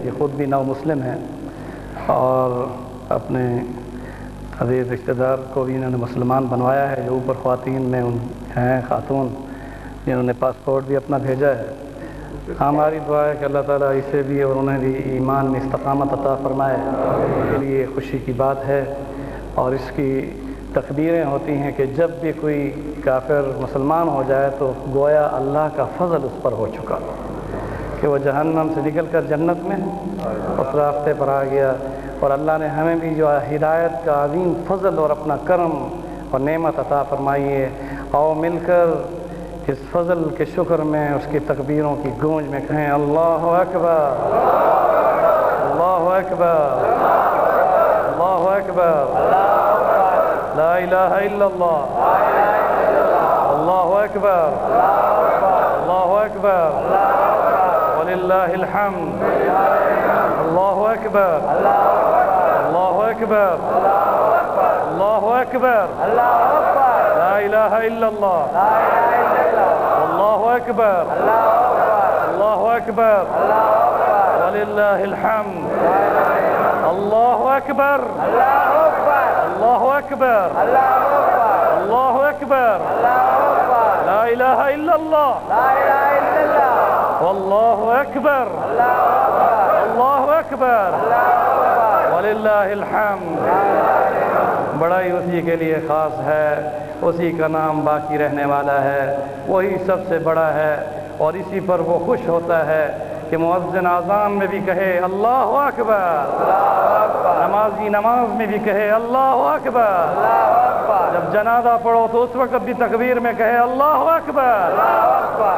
یہ خود بھی نو مسلم ہیں اور اپنے عزیز رشتہ دار کو بھی انہوں نے مسلمان بنوایا ہے. جو اوپر خواتین میں ہیں خاتون جنہوں نے پاسپورٹ بھی اپنا بھیجا ہے. ہماری دعا ہے کہ اللہ تعالیٰ اسے بھی اور انہیں بھی ایمان میں استقامت عطا فرمائے. اس کے لیے خوشی کی بات ہے اور اس کی تقدیریں ہوتی ہیں کہ جب بھی کوئی کافر مسلمان ہو جائے تو گویا اللہ کا فضل اس پر ہو چکا کہ وہ جہنم سے نکل کر جنت میں اس راستے پر آ گیا. اور اللہ نے ہمیں بھی جو ہدایت کا عظیم فضل اور اپنا کرم اور نعمت عطا فرمائی ہے. اور مل کر اس فضل کے شکر میں اس کی تکبیروں کی گونج میں کہیں اللہ اکبر اللہ اکبر اللہ اکبر لا الہ الا اللہ اللہ اکبر اللہ اکبر وللہ الحمد اللہ اکبر اللہ اکبر اللہ اکبر لا الہ الا اللہ اللہ اکبر اللہ اکبر وللہ الحمد اللہ اکبر اللہ اکبر اللہ اکبر لا الہ الا اللہ واللہ اکبر اللہ اکبر وللہ الحمد. بڑائی اسی کے لیے خاص ہے, اسی کا نام باقی رہنے والا ہے, وہی سب سے بڑا ہے اور اسی پر وہ خوش ہوتا ہے کہ مؤذن اذان میں بھی کہے اللہ اکبر, نمازی نماز میں بھی کہے اللہ اکبر, جب جنازہ پڑھو تو اس وقت بھی تکبیر میں کہے اللہ اکبر.